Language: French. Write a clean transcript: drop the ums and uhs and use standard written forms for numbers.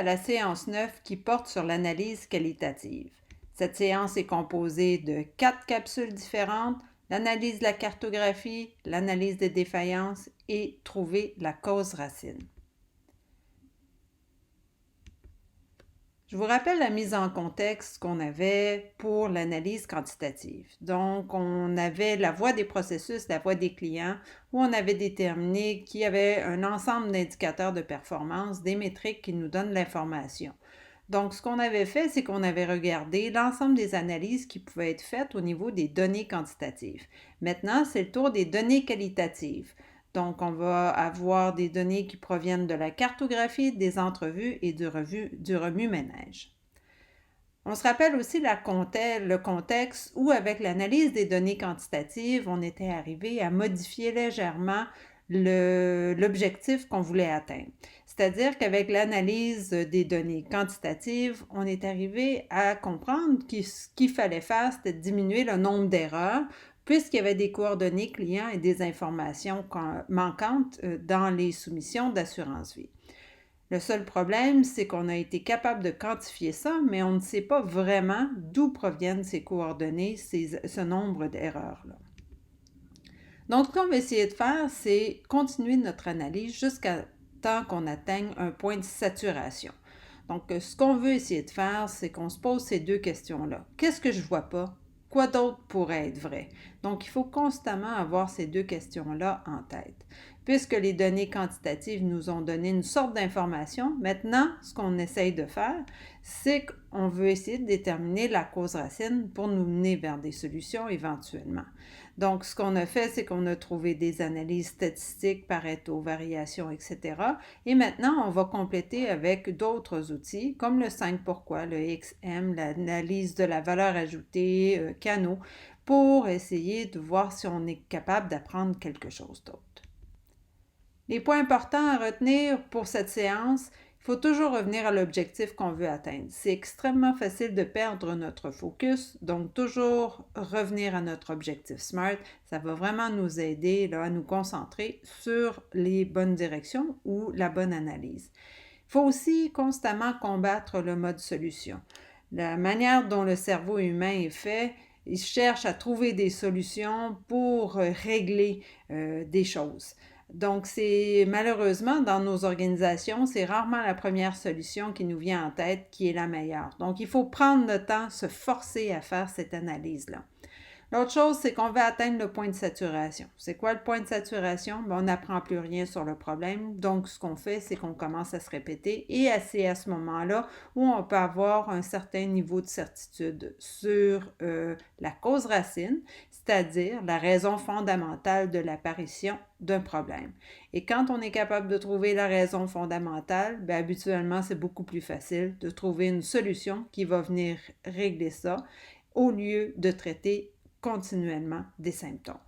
à la séance 9 qui porte sur l'analyse qualitative. Cette séance est composée de 4 capsules différentes, l'analyse de la cartographie, l'analyse des défaillances et trouver la cause racine. Je vous rappelle la mise en contexte qu'on avait pour l'analyse quantitative. Donc, on avait la voie des processus, la voie des clients, où on avait déterminé qu'il y avait un ensemble d'indicateurs de performance, des métriques qui nous donnent l'information. Donc, ce qu'on avait fait, c'est qu'on avait regardé l'ensemble des analyses qui pouvaient être faites au niveau des données quantitatives. Maintenant, c'est le tour des données qualitatives. Donc, on va avoir des données qui proviennent de la cartographie, des entrevues et du remue-ménage. On se rappelle aussi le contexte où, avec l'analyse des données quantitatives, on était arrivé à modifier légèrement l'objectif qu'on voulait atteindre. C'est-à-dire qu'avec l'analyse des données quantitatives, on est arrivé à comprendre que ce qu'il fallait faire, c'était diminuer le nombre d'erreurs, puisqu'il y avait des coordonnées clients et des informations manquantes dans les soumissions d'assurance vie. Le seul problème, c'est qu'on a été capable de quantifier ça, mais on ne sait pas vraiment d'où proviennent ces coordonnées, ce nombre d'erreurs-là. Donc, ce qu'on va essayer de faire, c'est continuer notre analyse jusqu'à temps qu'on atteigne un point de saturation. Donc, ce qu'on veut essayer de faire, c'est qu'on se pose ces deux questions-là. Qu'est-ce que je ne vois pas? Quoi d'autre pourrait être vrai? Donc, il faut constamment avoir ces deux questions-là en tête. Puisque les données quantitatives nous ont donné une sorte d'information, maintenant, ce qu'on essaye de faire, c'est qu'on veut essayer de déterminer la cause racine pour nous mener vers des solutions éventuellement. Donc, ce qu'on a fait, c'est qu'on a trouvé des analyses statistiques, Pareto, variations, etc. Et maintenant, on va compléter avec d'autres outils, comme le 5 pourquoi, le XM, l'analyse de la valeur ajoutée, Kano, pour essayer de voir si on est capable d'apprendre quelque chose d'autre. Les points importants à retenir pour cette séance, il faut toujours revenir à l'objectif qu'on veut atteindre. C'est extrêmement facile de perdre notre focus, donc toujours revenir à notre objectif SMART. Ça va vraiment nous aider à nous concentrer sur les bonnes directions ou la bonne analyse. Il faut aussi constamment combattre le mode solution. La manière dont le cerveau humain est fait, il cherche à trouver des solutions pour régler des choses. Donc, c'est malheureusement dans nos organisations, c'est rarement la première solution qui nous vient en tête qui est la meilleure. Donc, il faut prendre le temps, se forcer à faire cette analyse-là. L'autre chose, c'est qu'on va atteindre le point de saturation. C'est quoi le point de saturation? On n'apprend plus rien sur le problème. Donc, ce qu'on fait, c'est qu'on commence à se répéter et c'est à ce moment-là où on peut avoir un certain niveau de certitude sur la cause racine, c'est-à-dire la raison fondamentale de l'apparition d'un problème. Et quand on est capable de trouver la raison fondamentale, habituellement, c'est beaucoup plus facile de trouver une solution qui va venir régler ça au lieu de traiter continuellement des symptômes.